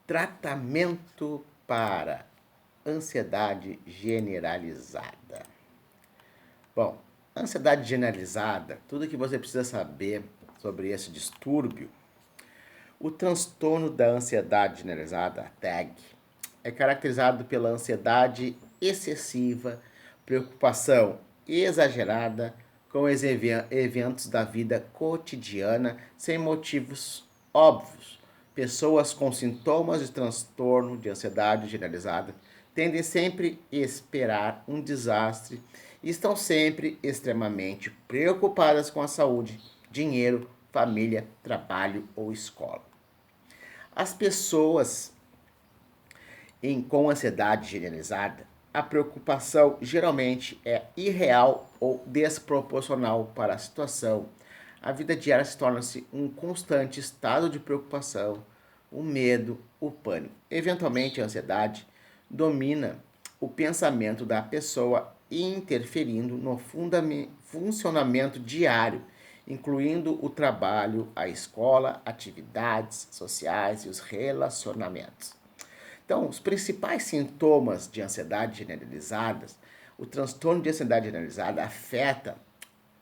Tratamento para ansiedade generalizada. Bom, ansiedade generalizada, tudo que você precisa saber sobre esse distúrbio. O transtorno da ansiedade generalizada, a TAG, é caracterizado pela ansiedade excessiva, preocupação exagerada com os eventos da vida cotidiana sem motivos óbvios. Pessoas com sintomas de transtorno de ansiedade generalizada tendem sempre a esperar um desastre e estão sempre extremamente preocupadas com a saúde, dinheiro, família, trabalho ou escola. As pessoas com ansiedade generalizada, a preocupação geralmente é irreal ou desproporcional para a situação. A vida diária se torna-se um constante estado de preocupação, o medo, o pânico. Eventualmente, a ansiedade domina o pensamento da pessoa, interferindo no funcionamento diário, incluindo o trabalho, a escola, atividades sociais e os relacionamentos. Então, os principais sintomas de ansiedade generalizadas, o transtorno de ansiedade generalizada afeta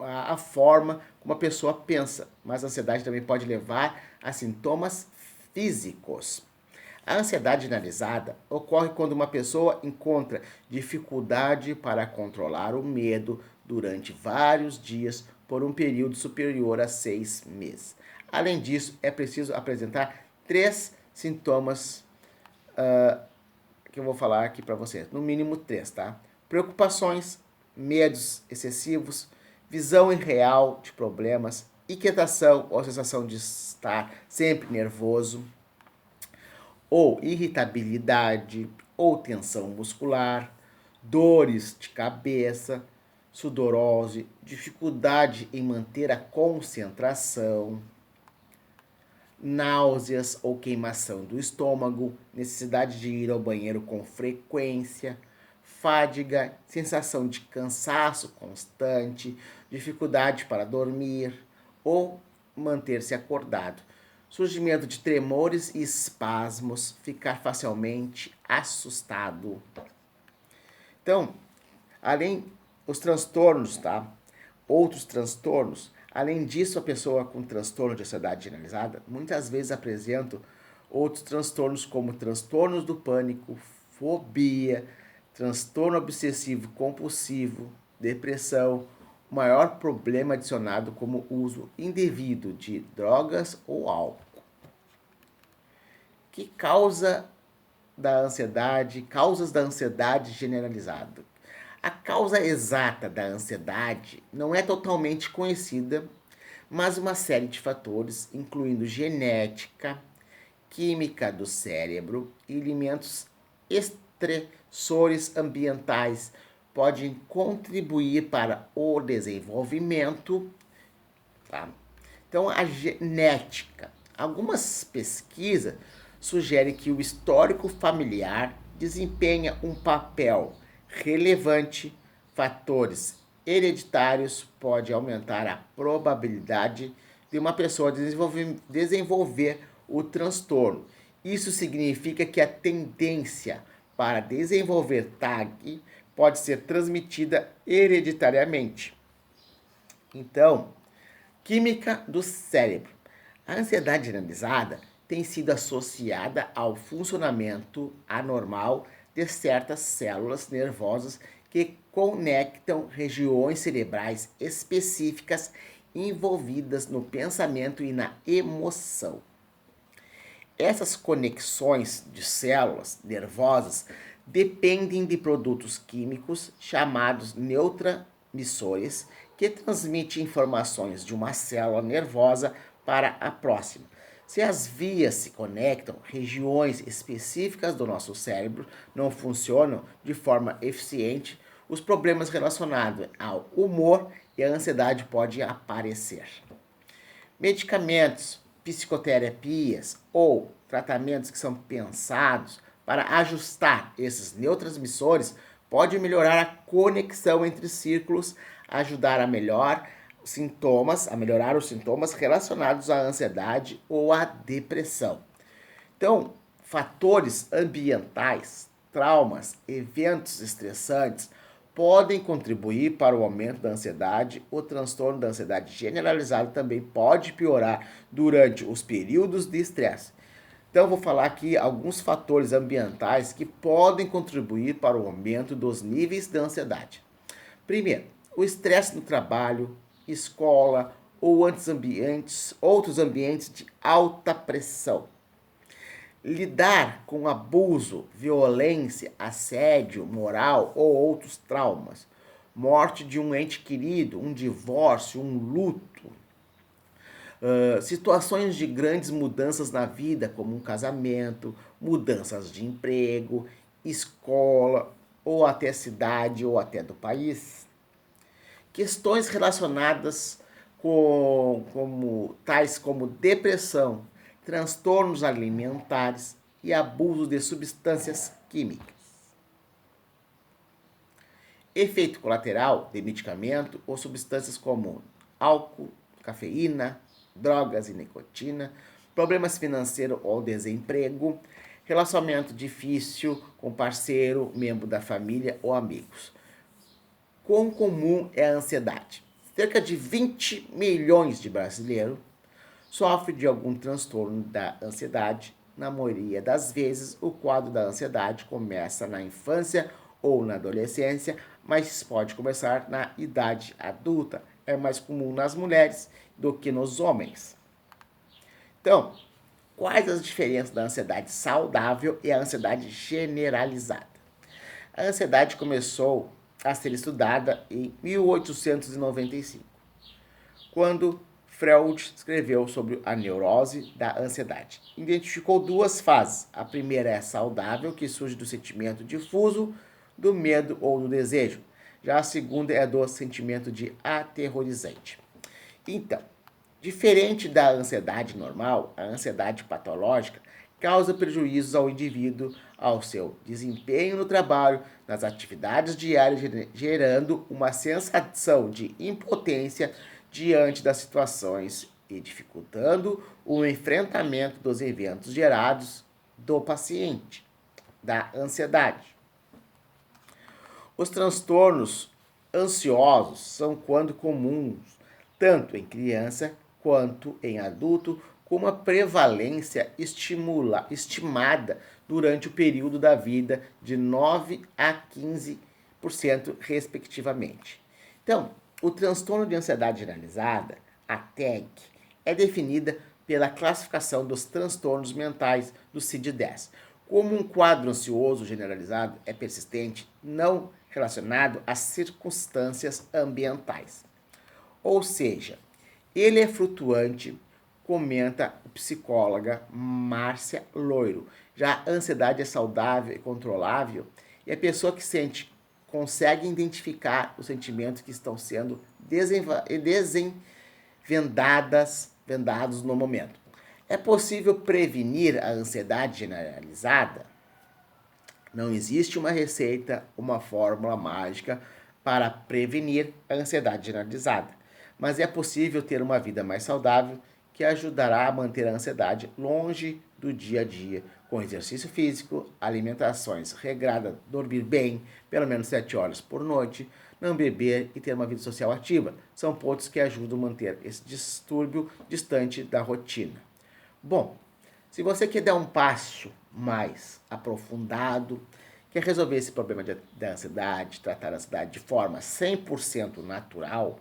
a forma como a pessoa pensa, mas a ansiedade também pode levar a sintomas físicos. A ansiedade generalizada ocorre quando uma pessoa encontra dificuldade para controlar o medo durante vários dias por um período superior a 6 meses. Além disso, é preciso apresentar 3 sintomas que eu vou falar aqui para vocês. No mínimo 3, tá? Preocupações, medos excessivos, visão irreal de problemas, inquietação ou sensação de estar sempre nervoso, ou irritabilidade ou tensão muscular, dores de cabeça, sudorose, dificuldade em manter a concentração, náuseas ou queimação do estômago, necessidade de ir ao banheiro com frequência, fadiga, sensação de cansaço constante, dificuldade para dormir ou manter-se acordado, surgimento de tremores e espasmos, ficar facilmente assustado. Então, além os transtornos, tá? Outros transtornos, além disso, a pessoa com transtorno de ansiedade generalizada muitas vezes apresenta outros transtornos como transtornos do pânico, fobia, transtorno obsessivo compulsivo, depressão, o maior problema adicionado como uso indevido de drogas ou álcool. Que causa da ansiedade, causas da ansiedade generalizada. A causa exata da ansiedade não é totalmente conhecida, mas uma série de fatores, incluindo genética, química do cérebro e elementos estressores ambientais, podem contribuir para o desenvolvimento. Tá? Então, a genética. Algumas pesquisas sugerem que o histórico familiar desempenha um papel relevante. Fatores hereditários podem aumentar a probabilidade de uma pessoa desenvolver o transtorno. Isso significa que a tendência para desenvolver TAG pode ser transmitida hereditariamente. Então, química do cérebro. A ansiedade generalizada tem sido associada ao funcionamento anormal de certas células nervosas que conectam regiões cerebrais específicas envolvidas no pensamento e na emoção. Essas conexões de células nervosas dependem de produtos químicos chamados neurotransmissores que transmitem informações de uma célula nervosa para a próxima. Se as vias se conectam, regiões específicas do nosso cérebro não funcionam de forma eficiente, os problemas relacionados ao humor e à ansiedade podem aparecer. Medicamentos, psicoterapias ou tratamentos que são pensados para ajustar esses neurotransmissores podem melhorar a conexão entre círculos, ajudar a melhorar os sintomas relacionados à ansiedade ou à depressão. Então, fatores ambientais, traumas, eventos estressantes podem contribuir para o aumento da ansiedade. O transtorno da ansiedade generalizada também pode piorar durante os períodos de estresse. Então, eu vou falar aqui alguns fatores ambientais que podem contribuir para o aumento dos níveis de ansiedade. Primeiro, o estresse no trabalho, escola ou outros ambientes de alta pressão. Lidar com abuso, violência, assédio moral ou outros traumas, morte de um ente querido, um divórcio, um luto, situações de grandes mudanças na vida, como um casamento, mudanças de emprego, escola, ou até cidade, ou até do país. Questões relacionadas tais como depressão, transtornos alimentares e abuso de substâncias químicas. Efeito colateral de medicamento ou substâncias como álcool, cafeína, drogas e nicotina, problemas financeiros ou desemprego, relacionamento difícil com parceiro, membro da família ou amigos. Quão comum é a ansiedade? Cerca de 20 milhões de brasileiros sofrem de algum transtorno da ansiedade. Na maioria das vezes, o quadro da ansiedade começa na infância ou na adolescência, mas pode começar na idade adulta. É mais comum nas mulheres do que nos homens. Então, quais as diferenças da ansiedade saudável e a ansiedade generalizada? A ansiedade começou a ser estudada em 1895, quando Freud escreveu sobre a neurose da ansiedade. Identificou duas fases. A primeira é saudável, que surge do sentimento difuso, do medo ou do desejo. Já a segunda é do sentimento de aterrorizante. Então, diferente da ansiedade normal, a ansiedade patológica causa prejuízos ao indivíduo, ao seu desempenho no trabalho, nas atividades diárias, gerando uma sensação de impotência diante das situações e dificultando o enfrentamento dos eventos gerados do paciente, da ansiedade. Os transtornos ansiosos são quando comuns, tanto em criança quanto em adulto, com uma prevalência estimada durante o período da vida de 9 a 15%, respectivamente. Então, o transtorno de ansiedade generalizada, a TAG, é definida pela classificação dos transtornos mentais do CID-10. Como um quadro ansioso generalizado é persistente, não relacionado às circunstâncias ambientais. Ou seja, ele é flutuante, comenta a psicóloga Márcia Loiro. Já a ansiedade é saudável e controlável e a pessoa que sente consegue identificar os sentimentos que estão sendo vendados no momento. É possível prevenir a ansiedade generalizada? Não existe uma receita, uma fórmula mágica para prevenir a ansiedade generalizada, mas é possível ter uma vida mais saudável que ajudará a manter a ansiedade longe do dia a dia, com exercício físico, alimentações regradas, dormir bem, pelo menos 7 horas por noite, não beber e ter uma vida social ativa. São pontos que ajudam a manter esse distúrbio distante da rotina. Bom, se você quer dar um passo mais aprofundado, quer resolver esse problema da ansiedade, tratar a ansiedade de forma 100% natural,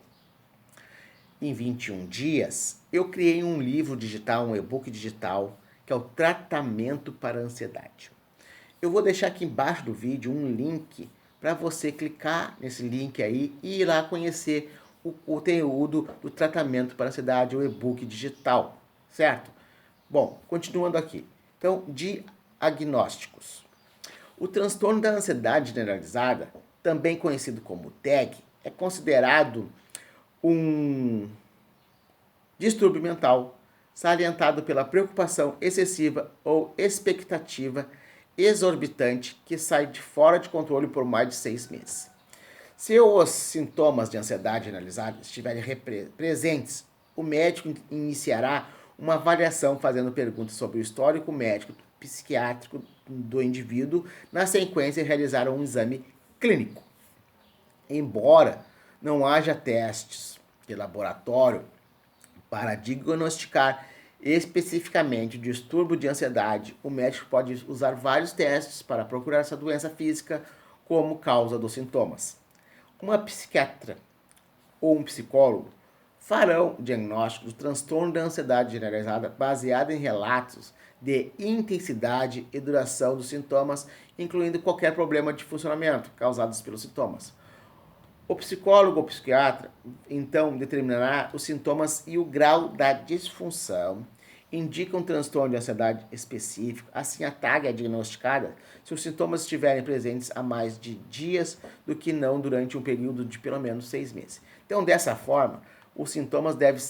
em 21 dias, eu criei um livro digital, um e-book digital, que é o Tratamento para a Ansiedade. Eu vou deixar aqui embaixo do vídeo um link para você clicar nesse link aí e ir lá conhecer o conteúdo do Tratamento para a Ansiedade, o e-book digital, certo? Bom, continuando aqui. Então, diagnósticos. O transtorno da ansiedade generalizada, também conhecido como TAG, é considerado um distúrbio mental salientado pela preocupação excessiva ou expectativa exorbitante que sai de fora de controle por mais de 6 meses. Se os sintomas de ansiedade generalizada estiverem presentes, o médico iniciará uma avaliação fazendo perguntas sobre o histórico médico psiquiátrico do indivíduo, na sequência realizar um exame clínico. Embora não haja testes de laboratório para diagnosticar especificamente o distúrbio de ansiedade, o médico pode usar vários testes para procurar essa doença física como causa dos sintomas. Uma psiquiatra ou um psicólogo farão diagnóstico do transtorno da ansiedade generalizada baseado em relatos de intensidade e duração dos sintomas, incluindo qualquer problema de funcionamento causados pelos sintomas. O psicólogo ou psiquiatra, então, determinará os sintomas e o grau da disfunção, indica um transtorno de ansiedade específico, assim a TAG é diagnosticada se os sintomas estiverem presentes há mais de dias do que não durante um período de pelo menos 6 meses. Então, dessa forma, os sintomas devem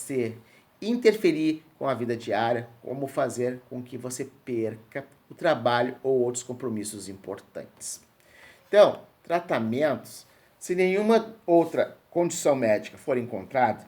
interferir com a vida diária, como fazer com que você perca o trabalho ou outros compromissos importantes. Então, tratamentos. Se nenhuma outra condição médica for encontrada,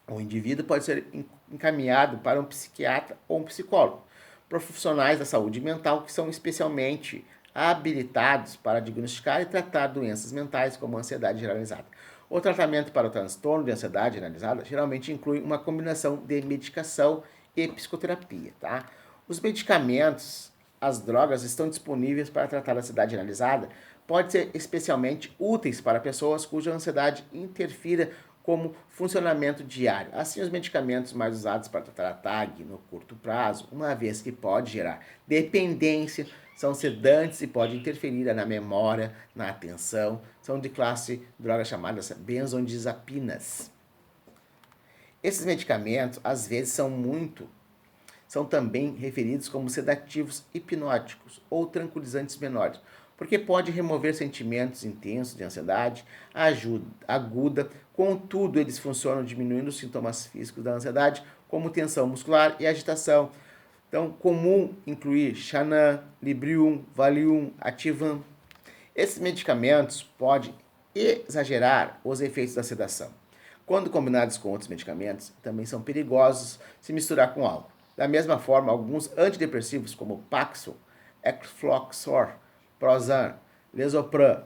o indivíduo pode ser encaminhado para um psiquiatra ou um psicólogo, profissionais da saúde mental que são especialmente habilitados para diagnosticar e tratar doenças mentais como ansiedade generalizada. O tratamento para o transtorno de ansiedade generalizada geralmente inclui uma combinação de medicação e psicoterapia, tá? Os medicamentos, as drogas estão disponíveis para tratar a ansiedade generalizada, podem ser especialmente úteis para pessoas cuja ansiedade interfira como funcionamento diário. Assim, os medicamentos mais usados para tratar a TAG no curto prazo, uma vez que pode gerar dependência, são sedantes e podem interferir na memória, na atenção, são de classe drogas chamadas benzodiazepinas. Esses medicamentos, às vezes, são também referidos como sedativos hipnóticos ou tranquilizantes menores, porque pode remover sentimentos intensos de ansiedade aguda, contudo eles funcionam diminuindo os sintomas físicos da ansiedade, como tensão muscular e agitação. Então, comum incluir Xanam, Librium, Valium, Ativan. Esses medicamentos podem exagerar os efeitos da sedação. Quando combinados com outros medicamentos, também são perigosos se misturar com álcool. Da mesma forma, alguns antidepressivos como Paxil, Efloxor, Prozac, Lisopran,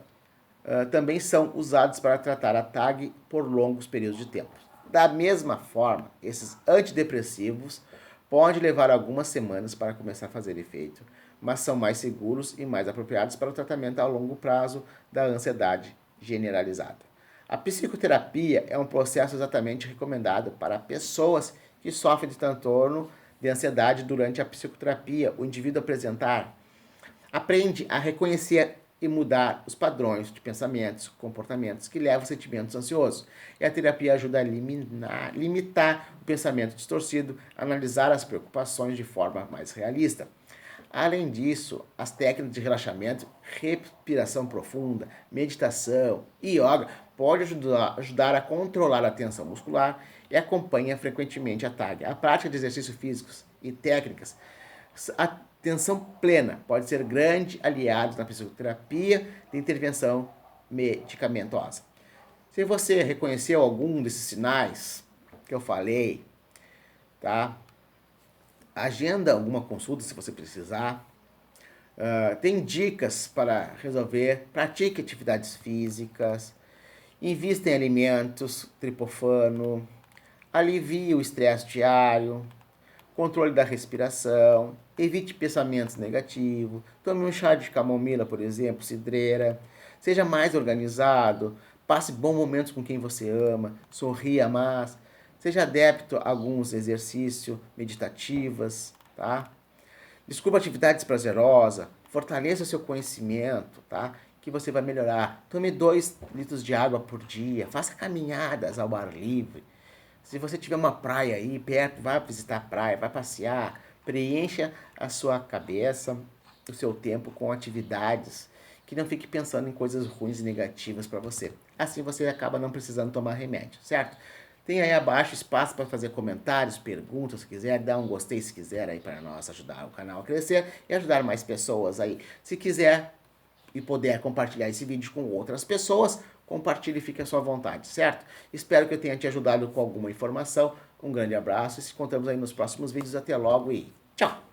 também são usados para tratar a TAG por longos períodos de tempo. Da mesma forma, esses antidepressivos podem levar algumas semanas para começar a fazer efeito, mas são mais seguros e mais apropriados para o tratamento a longo prazo da ansiedade generalizada. A psicoterapia é um processo exatamente recomendado para pessoas que sofrem de transtorno de ansiedade. Durante a psicoterapia, o indivíduo aprende a reconhecer e mudar os padrões de pensamentos, comportamentos que levam a sentimentos ansiosos. E a terapia ajuda a limitar o pensamento distorcido, analisar as preocupações de forma mais realista. Além disso, as técnicas de relaxamento, respiração profunda, meditação e yoga podem ajudar a controlar a tensão muscular e acompanha frequentemente a TAG. A prática de exercícios físicos e técnicas, a atenção plena pode ser grande aliado na psicoterapia de intervenção medicamentosa. Se você reconheceu algum desses sinais que eu falei, tá? Agenda alguma consulta se você precisar. Tem dicas para resolver. Pratique atividades físicas. Invista em alimentos, triptofano. Alivie o estresse diário. Controle da respiração. Evite pensamentos negativos. Tome um chá de camomila, por exemplo, cidreira. Seja mais organizado. Passe bons momentos com quem você ama. Sorria mais. Seja adepto a alguns exercícios meditativos, tá? Descubra atividades prazerosas, fortaleça o seu conhecimento, tá? Que você vai melhorar. Tome 2 litros de água por dia, faça caminhadas ao ar livre. Se você tiver uma praia aí perto, vá visitar a praia, vai passear. Preencha a sua cabeça, o seu tempo com atividades que não fique pensando em coisas ruins e negativas para você. Assim você acaba não precisando tomar remédio, certo? Tem aí abaixo espaço para fazer comentários, perguntas, se quiser, dá um gostei se quiser aí para nós ajudar o canal a crescer e ajudar mais pessoas aí. Se quiser e puder compartilhar esse vídeo com outras pessoas, compartilhe e fique à sua vontade, certo? Espero que eu tenha te ajudado com alguma informação. Um grande abraço e se encontramos aí nos próximos vídeos. Até logo e tchau!